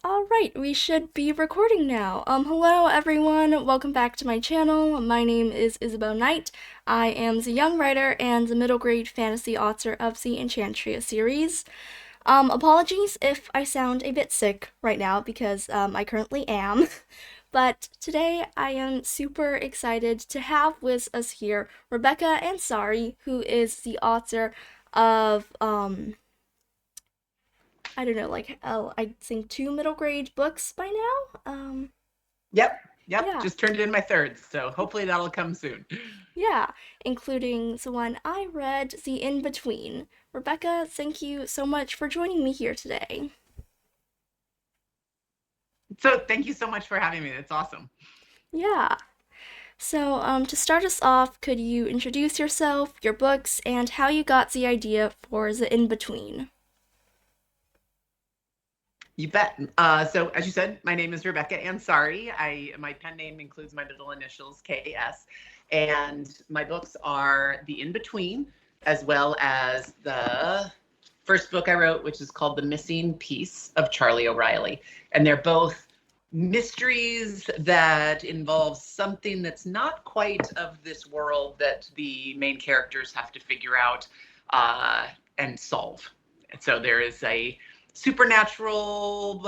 All right, we should be recording now. Hello everyone, welcome back to my channel. My name is Isabel Knight. I am the young writer and the middle grade fantasy author of the Enchantria series. Apologies if I sound a bit sick right now because I currently am. But today I am super excited to have with us here Rebecca Ansari, who is the author of I don't know, like I think two middle grade books by now. Yep. Yeah, Just turned it in my third, so hopefully that'll come soon. yeah, including the one I read, The In Between. Rebecca, thank you so much for joining me here today. So thank you so much for having me. It's awesome. Yeah. So, to start us off, could you introduce yourself, your books, and how you got the idea for The In Between? You bet. So as you said, my name is Rebecca Ansari. My pen name includes my middle initials, K.S. And my books are The In Between, as well as the first book I wrote, which is called The Missing Piece of Charlie O'Reilly. And they're both mysteries that involve something that's not quite of this world that the main characters have to figure out and solve. And so there is a supernatural,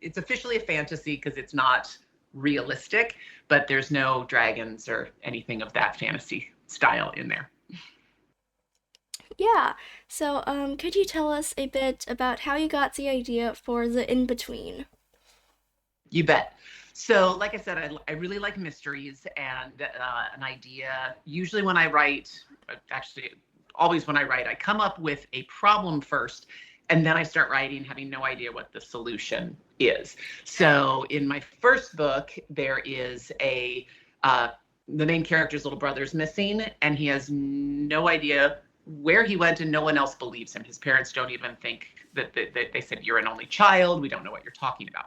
it's officially a fantasy because it's not realistic, but there's no dragons or anything of that fantasy style in there. Yeah, so, could you tell us a bit about how you got the idea for The In Between? You bet. So, like I said, I really like mysteries and an idea. Usually, when I write, actually, always when I write, I come up with a problem first, and then I start writing, having no idea what the solution is. So, in my first book, there is the main character's little brother's missing, and he has no idea where he went, and no one else believes him. His parents don't even think that they said, "You're an only child. We don't know what you're talking about."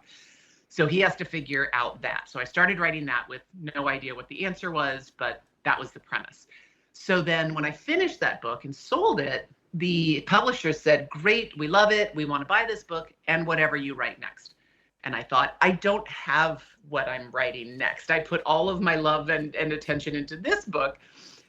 So he has to figure out that. So I started writing that with no idea what the answer was, but that was the premise. So then when I finished that book and sold it, the publisher said, "Great, we love it. We want to buy this book and whatever you write next." And I thought, I don't have what I'm writing next. I put all of my love and attention into this book.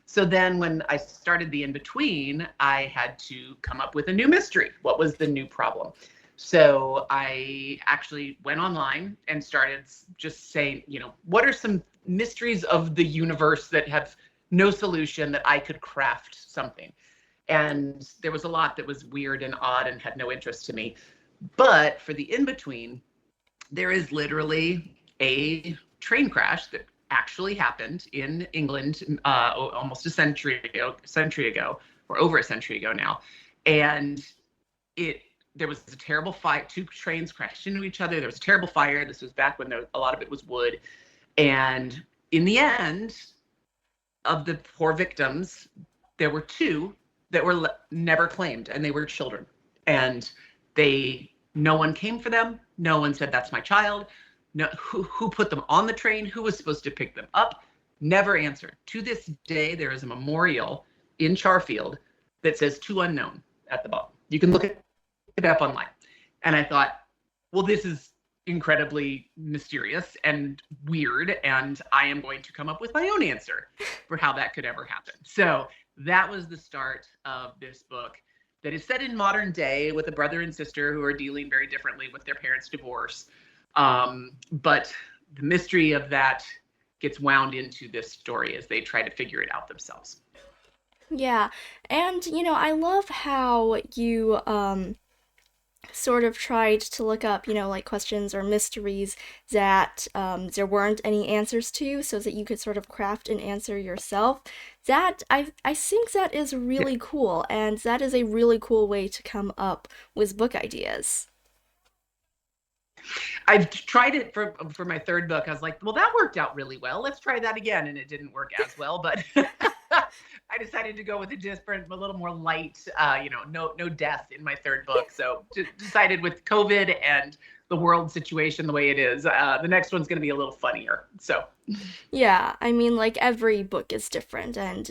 So then when I started The In Between, I had to come up with a new mystery. What was the new problem? So I actually went online and started just saying, what are some mysteries of the universe that have no solution that I could craft something? And there was a lot that was weird and odd and had no interest to me. But for The In Between, there is literally a train crash that actually happened in England almost a century ago, or over a century ago now. And there was a terrible fight. Two trains crashed into each other. There was a terrible fire. This was back when a lot of it was wood. And in the end, of the poor victims, there were two that were never claimed, and they were children. And no one came for them. No one said, "That's my child." No, who put them on the train? Who was supposed to pick them up? Never answered. To this day, there is a memorial in Charfield that says "to unknown" at the bottom. You can look it up online. And I thought, well, this is incredibly mysterious and weird, and I am going to come up with my own answer for how that could ever happen. So that was the start of this book that is set in modern day with a brother and sister who are dealing very differently with their parents' divorce. But the mystery of that gets wound into this story as they try to figure it out themselves. Yeah, and I love how you sort of tried to look up, like questions or mysteries that there weren't any answers to, so that you could sort of craft an answer yourself. That I think that is Yeah. really cool, and that is a really cool way to come up with book ideas. I've tried it for my third book. I was like, well, that worked out really well. Let's try that again. And it didn't work as well, but I decided to go with a different, a little more light, no death in my third book. So decided with COVID and the world situation the way it is, the next one's going to be a little funnier. So Yeah, I mean, like every book is different, and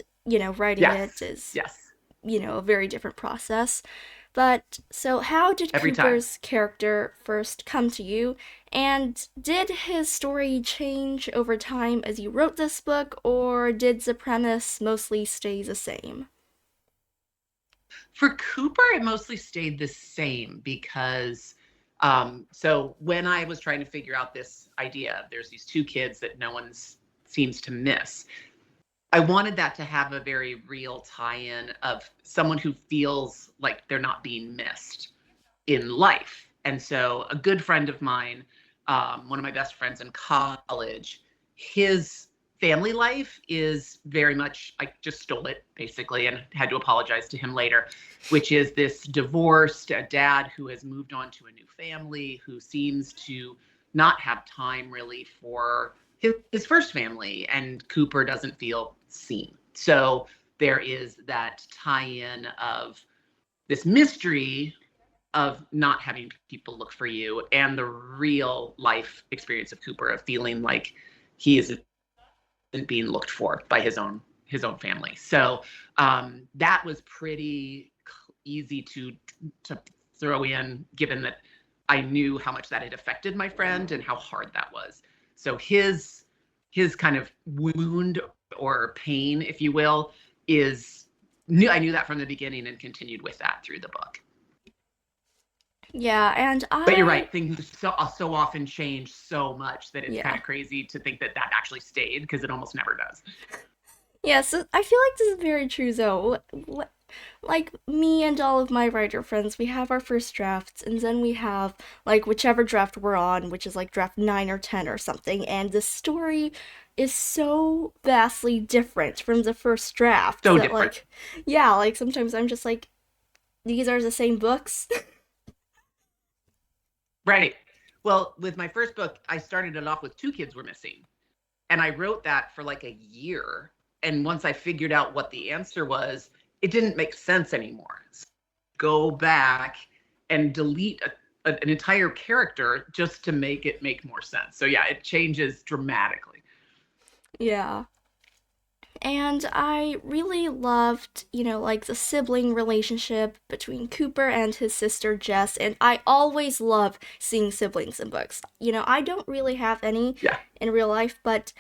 writing it yes, is yes. a very different process. But so, how did Every time. Cooper's character first come to you? And did his story change over time as you wrote this book, or did the premise mostly stay the same? For Cooper, it mostly stayed the same because so when I was trying to figure out this idea, there's these two kids that no one seems to miss. I wanted that to have a very real tie-in of someone who feels like they're not being missed in life. And so a good friend of mine, one of my best friends in college, his family life is very much, I just stole it basically and had to apologize to him later, which is this divorced dad who has moved on to a new family, who seems to not have time really for his first family, and Cooper doesn't feel seen. So there is that tie-in of this mystery of not having people look for you and the real life experience of Cooper of feeling like he isn't being looked for by his own family. So that was pretty easy to throw in, given that I knew how much that had affected my friend and how hard that was. So his kind of wound or pain, if you will, I knew that from the beginning and continued with that through the book. Yeah, and But you're I, right, things so often change so much that it's kind yeah. of crazy to think that that actually stayed, because it almost never does. Yeah, so I feel like this is very true though. Like me and all of my writer friends, we have our first drafts, and then we have like whichever draft we're on, which is like draft 9 or 10 or something, and the story is so vastly different from the first draft So that different. like yeah, like sometimes I'm just like these are the same books. Right. Well, with my first book, I started it off with two kids were missing. And I wrote that for like a year. And once I figured out what the answer was, it didn't make sense anymore. So go back and delete an entire character just to make it make more sense. So yeah, it changes dramatically. Yeah. And I really loved, like the sibling relationship between Cooper and his sister Jess. And I always love seeing siblings in books. I don't really have any Yeah. in real life, but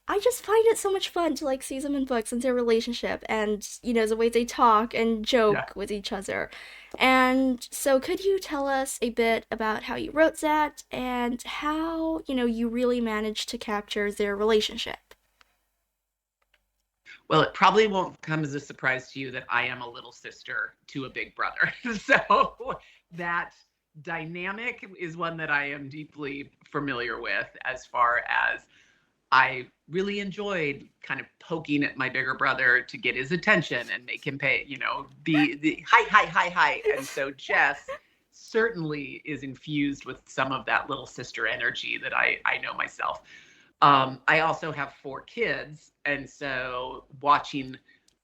I just find it so much fun to like see them in books and their relationship and, the way they talk and Yeah. joke with each other. And so could you tell us a bit about how you wrote that and how, you really managed to capture their relationship? Well, it probably won't come as a surprise to you that I am a little sister to a big brother. So that dynamic is one that I am deeply familiar with, as far as I really enjoyed kind of poking at my bigger brother to get his attention and make him pay, the hi, hi, hi, hi. And so Jess certainly is infused with some of that little sister energy that I know myself. I also have four kids, and so watching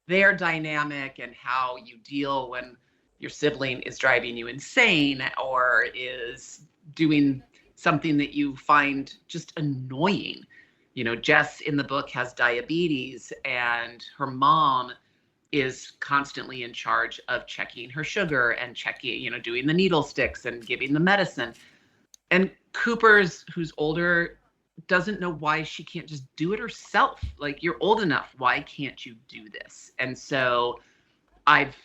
their dynamic and how you deal when your sibling is driving you insane or is doing something that you find just annoying. Jess in the book has diabetes, and her mom is constantly in charge of checking her sugar and checking, doing the needle sticks and giving the medicine. And Cooper's, who's older, doesn't know why she can't just do it herself. Like, you're old enough. Why can't you do this? And so I've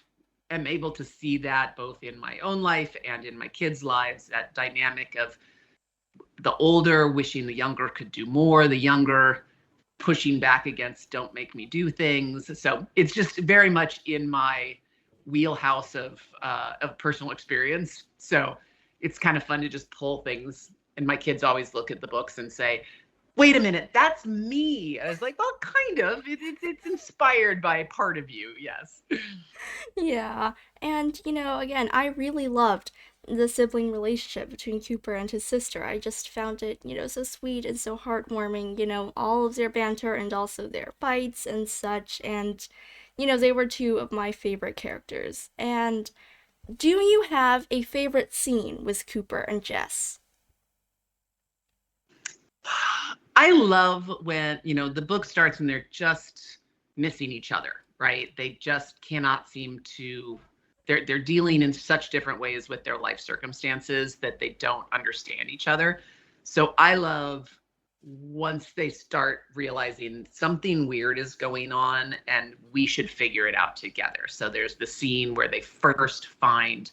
am able to see that both in my own life and in my kids' lives, that dynamic of the older wishing the younger could do more, the younger pushing back against don't make me do things. So it's just very much in my wheelhouse of personal experience. So it's kind of fun to just pull things. And my kids always look at the books and say, "Wait a minute, that's me." And I was like, "Well, kind of. It's inspired by a part of you, yes." Yeah, and again, I really loved the sibling relationship between Cooper and his sister. I just found it, so sweet and so heartwarming, all of their banter and also their fights and such. And, they were two of my favorite characters. And do you have a favorite scene with Cooper and Jess? I love when, the book starts and they're just missing each other, right? They just cannot seem to they're dealing in such different ways with their life circumstances that they don't understand each other. So I love once they start realizing something weird is going on and we should figure it out together. So there's the scene where they first find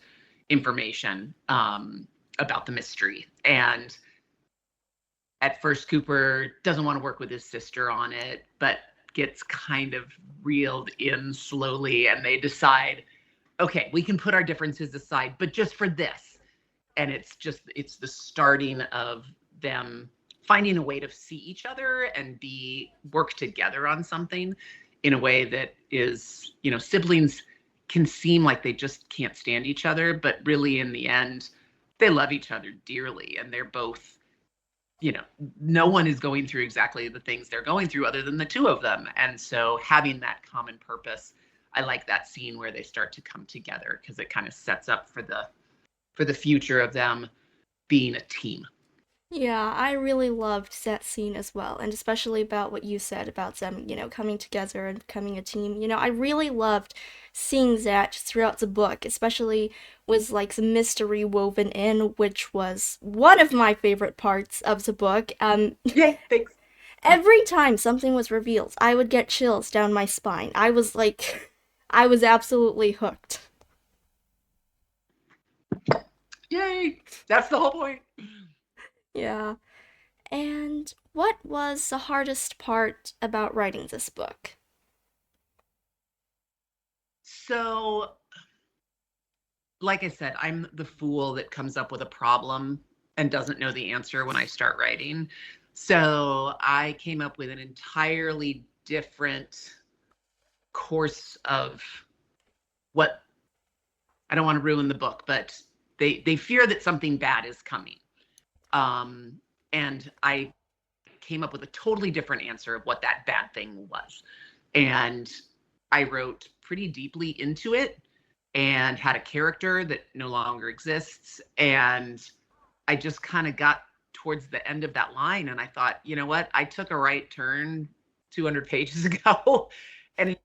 information about the mystery. And at first, Cooper doesn't want to work with his sister on it, but gets kind of reeled in slowly. And they decide, okay, we can put our differences aside, but just for this. And it's the starting of them finding a way to see each other and work together on something in a way that is, siblings can seem like they just can't stand each other, but really in the end, they love each other dearly. And they're both, no one is going through exactly the things they're going through other than the two of them. And so having that common purpose, I like that scene where they start to come together because it kind of sets up for the future of them being a team. Yeah, I really loved that scene as well, and especially about what you said about them, coming together and becoming a team. I really loved seeing that throughout the book, especially with like the mystery woven in, which was one of my favorite parts of the book. Yay, thanks. Every time something was revealed, I would get chills down my spine. I was absolutely hooked. Yay, that's the whole point. Yeah. And what was the hardest part about writing this book? So, like I said, I'm the fool that comes up with a problem and doesn't know the answer when I start writing. So I came up with an entirely different course of what, I don't want to ruin the book, but they fear that something bad is coming. And I came up with a totally different answer of what that bad thing was. And I wrote pretty deeply into it and had a character that no longer exists. And I just kind of got towards the end of that line and I thought, you know what? I took a right turn 200 pages ago and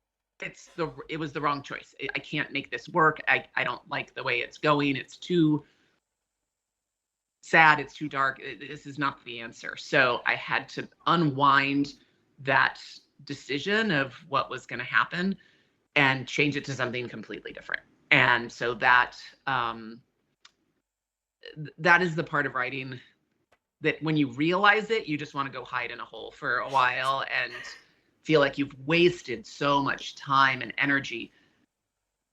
it was the wrong choice. I can't make this work. I don't like the way it's going. It's too sad. It's too dark. This is not the answer. So I had to unwind that decision of what was going to happen and change it to something completely different. And so that is the part of writing that when you realize it, you just want to go hide in a hole for a while and feel like you've wasted so much time and energy.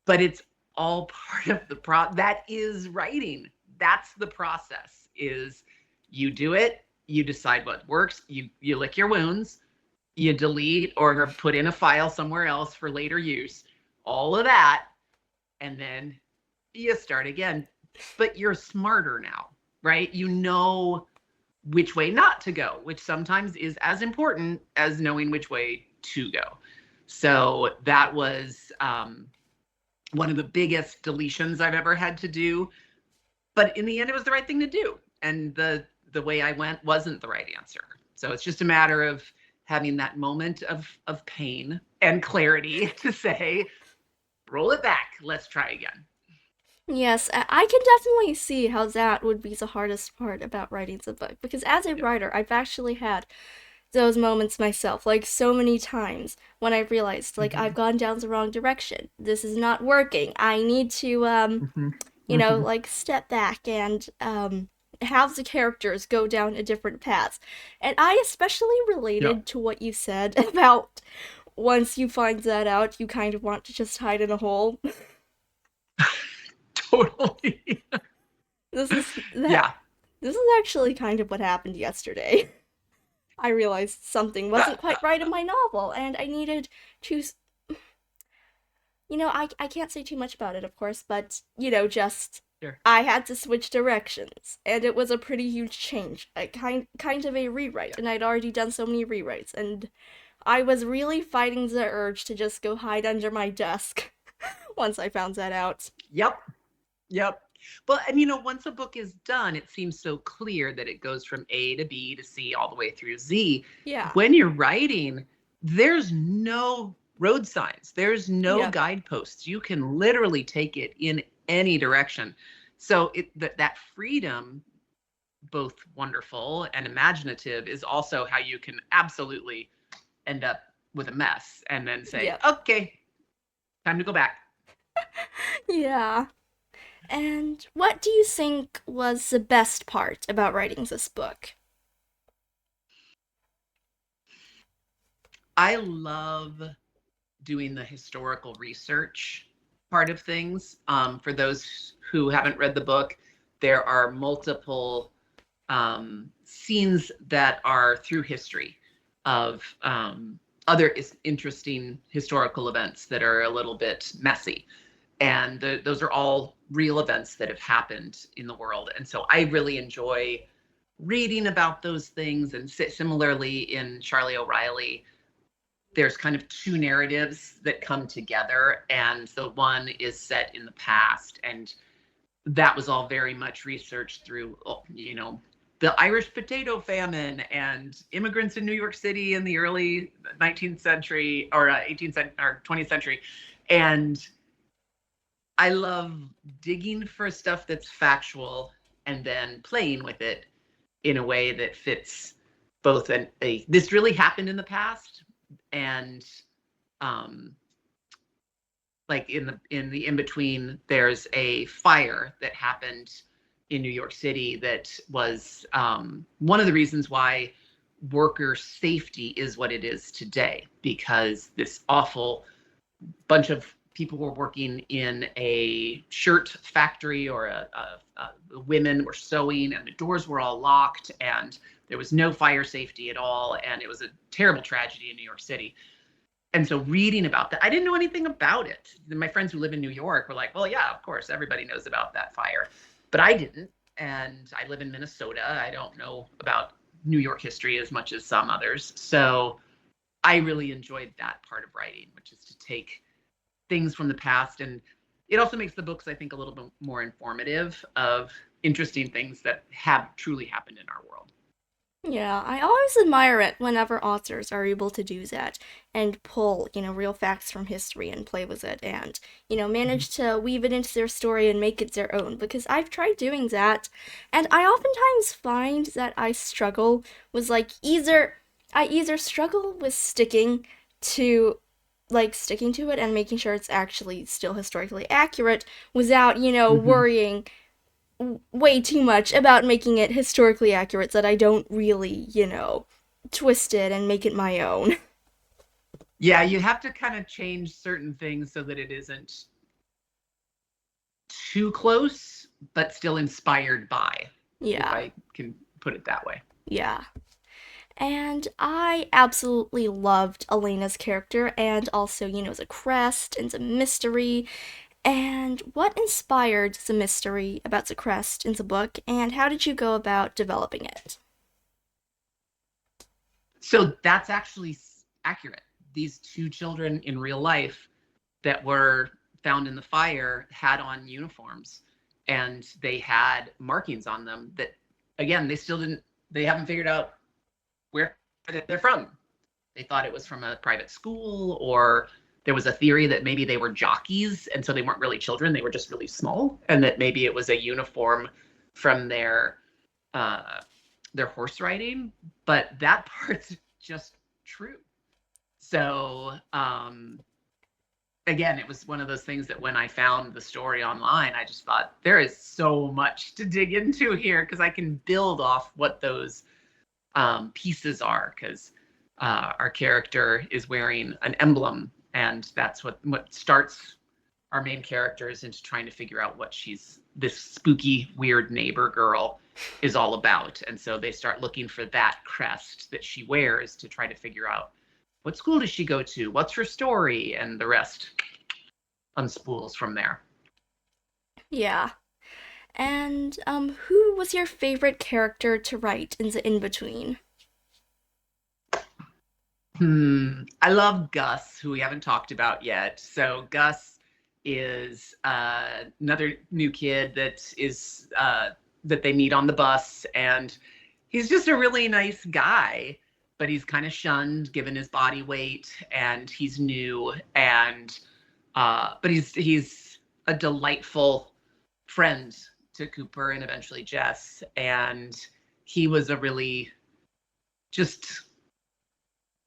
But it's all part of the that is writing. That's the process. Is you do it, you decide what works, you lick your wounds, you delete or put in a file somewhere else for later use, all of that, and then you start again. But you're smarter now, right? You know which way not to go, which sometimes is as important as knowing which way to go. So that was one of the biggest deletions I've ever had to do. But in the end, it was the right thing to do. And the way I went wasn't the right answer. So it's just a matter of having that moment of pain and clarity to say, roll it back, let's try again. Yes, I can definitely see how that would be the hardest part about writing the book. Because as a writer, I've actually had those moments myself, like so many times when I realized, like, I've gone down the wrong direction. This is not working. I need to, like, step back and, have the characters go down a different path. And I especially related to what you said about once you find that out, you kind of want to just hide in a hole. Totally. This is actually kind of what happened yesterday. I realized something wasn't quite right in my novel, and I needed to. I can't say too much about it, of course, but, just. Sure. I had to switch directions, and it was a pretty huge change. Kind of a rewrite, and I'd already done so many rewrites, and I was really fighting the urge to just go hide under my desk once I found that out. Yep. Well, and once a book is done, it seems so clear that it goes from A to B to C all the way through Z. Yeah. When you're writing, there's no road signs. There's no Yep. guideposts. You can literally take it in any direction. So that freedom, both wonderful and imaginative, is also how you can absolutely end up with a mess and then say, Yep. okay, time to go back. Yeah. And what do you think was the best part about writing this book? I love doing the historical research part of things. For those who haven't read the book, there are multiple scenes that are through history of other interesting historical events that are a little bit messy. And those are all real events that have happened in the world. And so I really enjoy reading about those things. And similarly in Charlie O'Reilly, there's kind of two narratives that come together, and the one is set in the past, and that was all very much researched through, the Irish potato famine and immigrants in New York City in the early 19th century or 18th or 20th century. And I love digging for stuff that's factual and then playing with it in a way that fits both this really happened in the past, and like in the in between, there's a fire that happened in New York City that was one of the reasons why worker safety is what it is today, because this awful bunch of people were working in a shirt factory, or women were sewing, and the doors were all locked, and there was no fire safety at all, and it was a terrible tragedy in New York City. And so reading about that, I didn't know anything about it. My friends who live in New York were like, well, yeah, of course, everybody knows about that fire. But I didn't. And I live in Minnesota. I don't know about New York history as much as some others. So I really enjoyed that part of writing, which is to take things from the past. And it also makes the books, I think, a little bit more informative of interesting things that have truly happened in our world. Yeah, I always admire it whenever authors are able to do that and pull, real facts from history and play with it and, manage to weave it into their story and make it their own. Because I've tried doing that, and I oftentimes find that I struggle with I either struggle with sticking to it and making sure it's actually still historically accurate without, Mm-hmm. worrying way too much about making it historically accurate so that I don't really, twist it and make it my own. Yeah, you have to kind of change certain things so that it isn't too close, but still inspired by, if Yeah, I can put it that way. yeah. And I absolutely loved Elena's character and also, the crest and the mystery. And what inspired the mystery about the crest in the book, and how did you go about developing it? So that's actually accurate. These two children in real life that were found in the fire had on uniforms, and they had markings on them that, again, they haven't figured out where they're from. They thought it was from a private school, or there was a theory that maybe they were jockeys, and so they weren't really children, they were just really small, and that maybe it was a uniform from uh, their horse riding. But that part's just true. So again, it was one of those things that when I found the story online, I just thought there is so much to dig into here, because I can build off what those pieces are, because our character is wearing an emblem, and that's what starts our main characters into trying to figure out what this spooky, weird neighbor girl is all about. And so they start looking for that crest that she wears to try to figure out what school does she go to, what's her story, and the rest unspools from there. Yeah. And who was your favorite character to write in the in between? I love Gus, who we haven't talked about yet. So Gus is another new kid that they meet on the bus, and he's just a really nice guy. but he's kind of shunned given his body weight, and he's new, and but he's a delightful friend to Cooper and eventually Jess, and he was a really just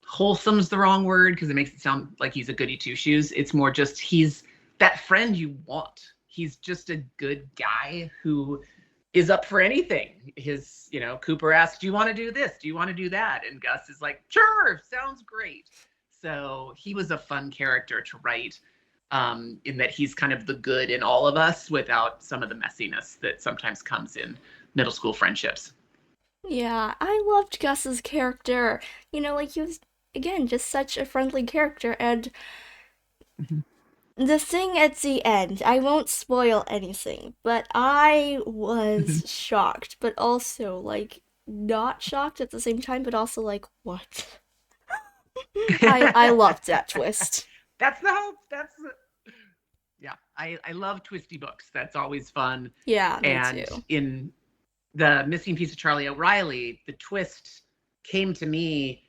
wholesome's the wrong word because it makes it sound like he's a goody two shoes. It's more just he's that friend you want. He's just a good guy who is up for anything. Cooper asks, do you want to do this? Do you want to do that? And Gus is like, sure, sounds great. So he was a fun character to write, in that he's kind of the good in all of us without some of the messiness that sometimes comes in middle school friendships. Yeah, I loved Gus's character. Like he was, again, just such a friendly character. And Mhm. the thing at the end, I won't spoil anything, but I was shocked, but also, like, not shocked at the same time, but also like, what? I loved that twist. That's the hope. Yeah. I love twisty books. That's always fun. Yeah, me too. And in The Missing Piece of Charlie O'Reilly, the twist came to me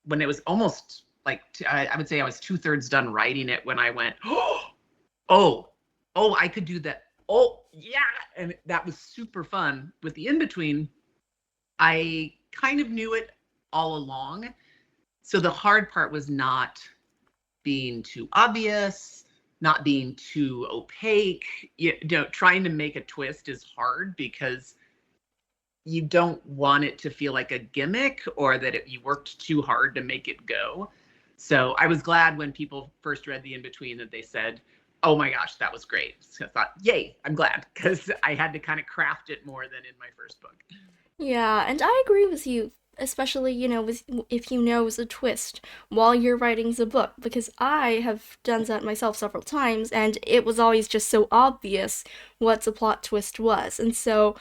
when it was almost like, I would say I was 2/3 done writing it when I went, oh, I could do that. Oh, yeah. And that was super fun. With the in-between, I kind of knew it all along. So the hard part was not being too obvious, not being too opaque. Trying to make a twist is hard because you don't want it to feel like a gimmick or that you worked too hard to make it go. So I was glad when people first read the in-between that they said, oh my gosh, that was great. So I thought, yay, I'm glad, because I had to kind of craft it more than in my first book. Yeah, and I agree with you, especially, with if you know the twist while you're writing the book, because I have done that myself several times, and it was always just so obvious what the plot twist was. And so,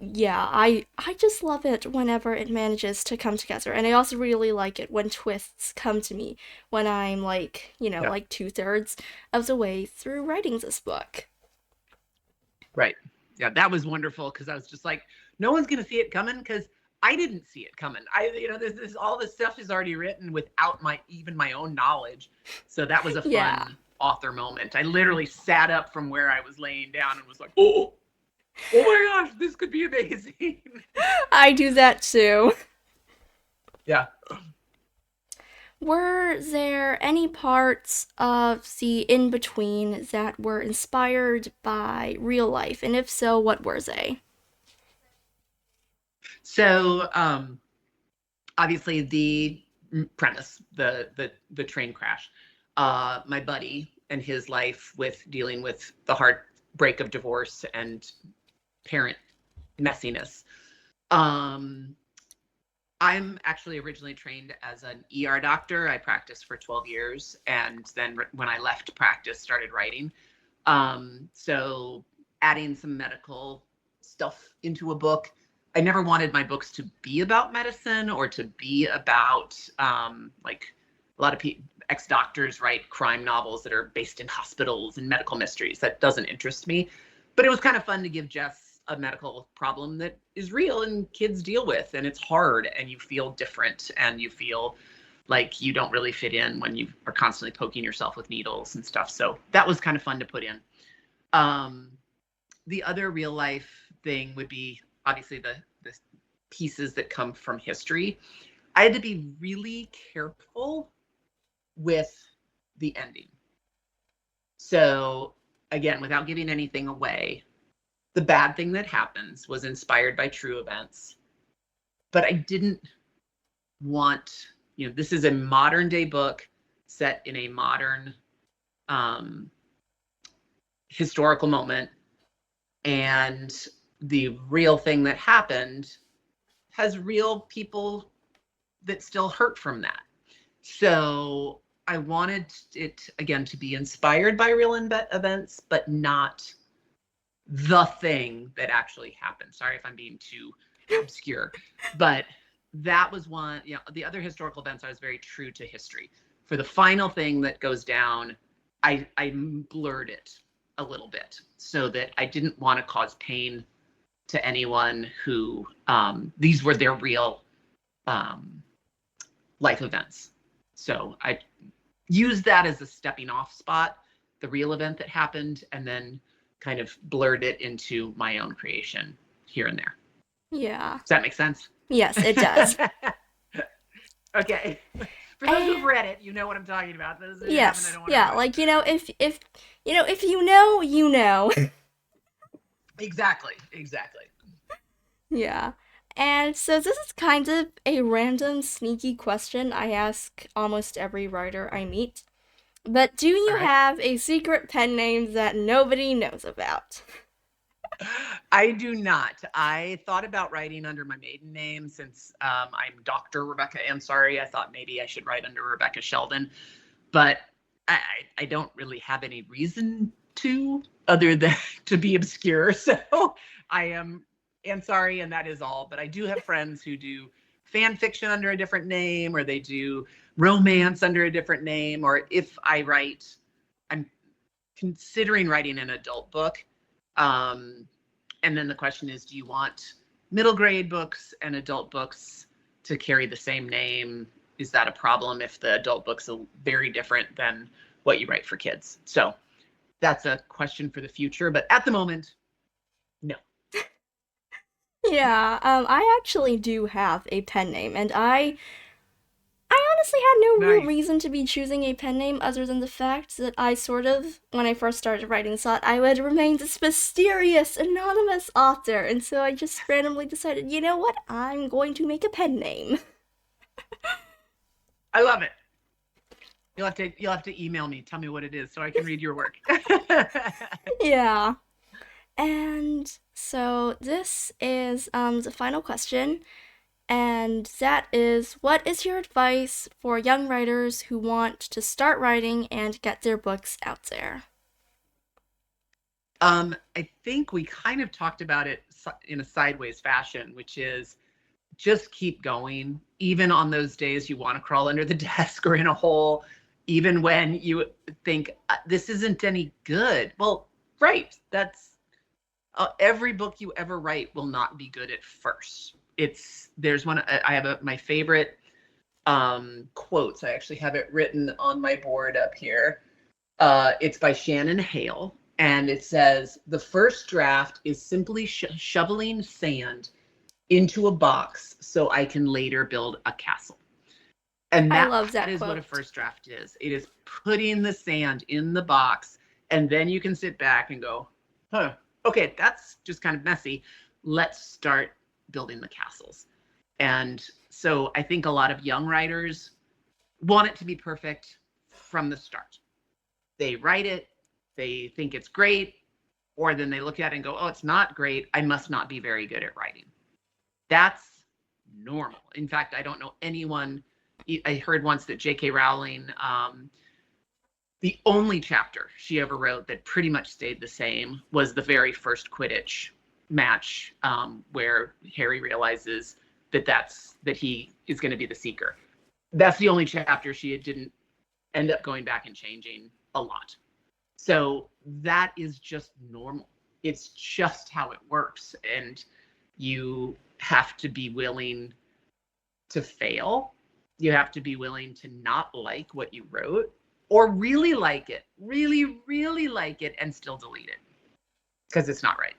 yeah, I just love it whenever it manages to come together. And I also really like it when twists come to me when I'm like, Yeah. like 2/3 of the way through writing this book. Right. Yeah, that was wonderful because I was just like, no one's going to see it coming because I didn't see it coming. This all this stuff is already written without even my own knowledge. So that was a Yeah. fun author moment. I literally sat up from where I was laying down and was like, oh my gosh, this could be amazing. I do that too. Yeah. Were there any parts of the in between that were inspired by real life? And if so, what were they? So obviously the premise, the train crash, my buddy and his life with dealing with the heartbreak of divorce and parent messiness. I'm actually originally trained as an ER doctor. I practiced for 12 years, and then when I left practice, started writing. So adding some medical stuff into a book. I never wanted my books to be about medicine or to be about like a lot of ex-doctors write crime novels that are based in hospitals and medical mysteries. That doesn't interest me. But it was kind of fun to give Jess a medical problem that is real and kids deal with, and it's hard, and you feel different, and you feel like you don't really fit in when you are constantly poking yourself with needles and stuff. So that was kind of fun to put in. The other real life thing would be obviously the pieces that come from history. I had to be really careful with the ending. So again, without giving anything away, the bad thing that happens was inspired by true events. But I didn't want, this is a modern day book set in a modern historical moment. And the real thing that happened has real people that still hurt from that. So I wanted it, again, to be inspired by real events, but not the thing that actually happened. Sorry if I'm being too obscure, but that was one. The other historical events, I was very true to history. For the final thing that goes down, I blurred it a little bit so that I didn't want to cause pain to anyone who these were their real life events. So I used that as a stepping off spot, the real event that happened, and then kind of blurred it into my own creation here and there. Yeah. Does that make sense? Yes, it does. Okay. For those who've And read it, you know what I'm talking about. Those who haven't, I yes, don't want to yeah, ruin like it. if you know, you know. Exactly. Exactly. Yeah. And so this is kind of a random, sneaky question I ask almost every writer I meet. But do All you right. have a secret pen name that nobody knows about? I do not. I thought about writing under my maiden name since I'm Dr. Rebecca Ansari. I thought maybe I should write under Rebecca Sheldon, but I don't really have any reason to other than to be obscure. So I am Ansari, and that is all. But I do have friends who do fan fiction under a different name, or they do romance under a different name, or if I write, I'm considering writing an adult book. Um, and then the question is, do you want middle grade books and adult books to carry the same name? Is that a problem if the adult book's very different than what you write for kids? So that's a question for the future. But at the moment, no. Yeah, I actually do have a pen name, and I honestly had no real Nice. reason to be choosing a pen name other than the fact that I sort of, when I first started writing, thought I would remain this mysterious, anonymous author, and so I just randomly decided, you know what, I'm going to make a pen name. I love it. You'll have to email me, tell me what it is so I can read your work. Yeah. And so this is the final question, and that is, what is your advice for young writers who want to start writing and get their books out there? I think we kind of talked about it in a sideways fashion, which is just keep going, even on those days you want to crawl under the desk or in a hole, even when you think this isn't any good. Well, right. That's every book you ever write will not be good at first. There's one, I have my favorite quotes. I actually have it written on my board up here. It's by Shannon Hale, and it says, "The first draft is simply shoveling sand into a box so I can later build a castle." And I that love that is what a quote. first draft is. It is putting the sand in the box, and then you can sit back and go, huh, okay, that's just kind of messy. Let's start building the castles. And so I think a lot of young writers want it to be perfect from the start. They write it, they think it's great, or then they look at it and go, oh, it's not great. I must not be very good at writing. That's normal. In fact, I don't know anyone. I heard once that J.K. Rowling, the only chapter she ever wrote that pretty much stayed the same was the very first Quidditch match, where Harry realizes that he is going to be the Seeker. That's the only chapter she didn't end up going back and changing a lot. So that is just normal. It's just how it works. And you have to be willing to fail. You have to be willing to not like what you wrote, or really like it, really, really like it, and still delete it because it's not right.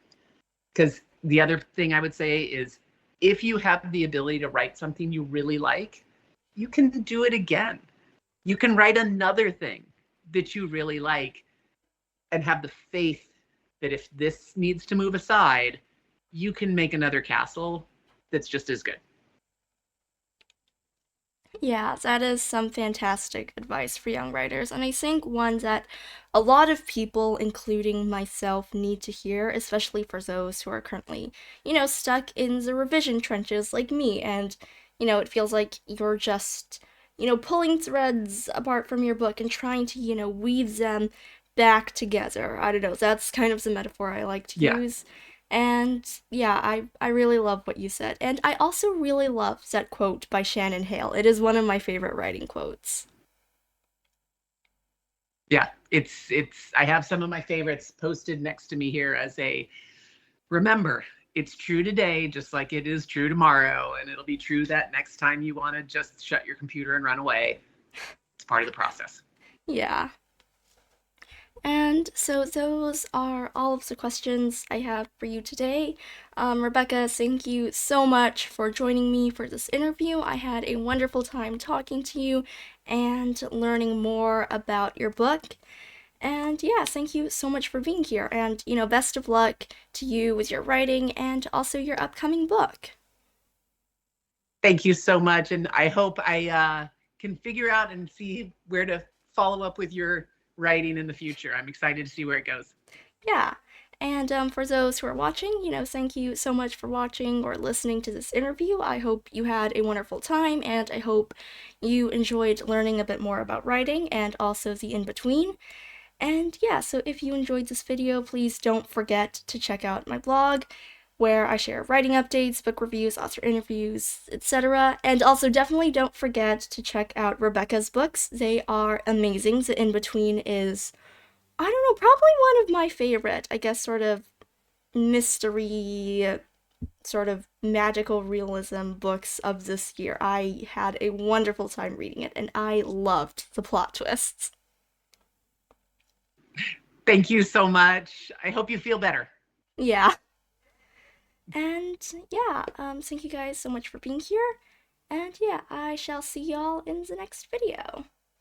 Because the other thing I would say is, if you have the ability to write something you really like, you can do it again. You can write another thing that you really like and have the faith that if this needs to move aside, you can make another castle that's just as good. Yeah, that is some fantastic advice for young writers, and I think one that a lot of people, including myself, need to hear, especially for those who are currently, stuck in the revision trenches like me, and, it feels like you're just, pulling threads apart from your book and trying to, weave them back together. I don't know, that's kind of the metaphor I like to Yeah. use. And yeah, I really love what you said. And I also really love that quote by Shannon Hale. It is one of my favorite writing quotes. Yeah, I have some of my favorites posted next to me here as a remember, it's true today, just like it is true tomorrow. And it'll be true that next time you want to just shut your computer and run away. It's part of the process. Yeah. And so those are all of the questions I have for you today. Rebecca, thank you so much for joining me for this interview. I had a wonderful time talking to you and learning more about your book. And yeah, thank you so much for being here. And, best of luck to you with your writing and also your upcoming book. Thank you so much. And I hope I can figure out and see where to follow up with your writing in the future. I'm excited to see where it goes. Yeah. And for those who are watching, thank you so much for watching or listening to this interview. I hope you had a wonderful time, and I hope you enjoyed learning a bit more about writing and also the in between. And yeah, so if you enjoyed this video, please don't forget to check out my blog where I share writing updates, book reviews, author interviews, etc. And also definitely don't forget to check out Rebecca's books. They are amazing. The in between is, I don't know, probably one of my favorite, I guess, sort of mystery, sort of magical realism books of this year. I had a wonderful time reading it, and I loved the plot twists. Thank you so much. I hope you feel better. Yeah. And yeah, thank you guys so much for being here. And yeah, I shall see y'all in the next video.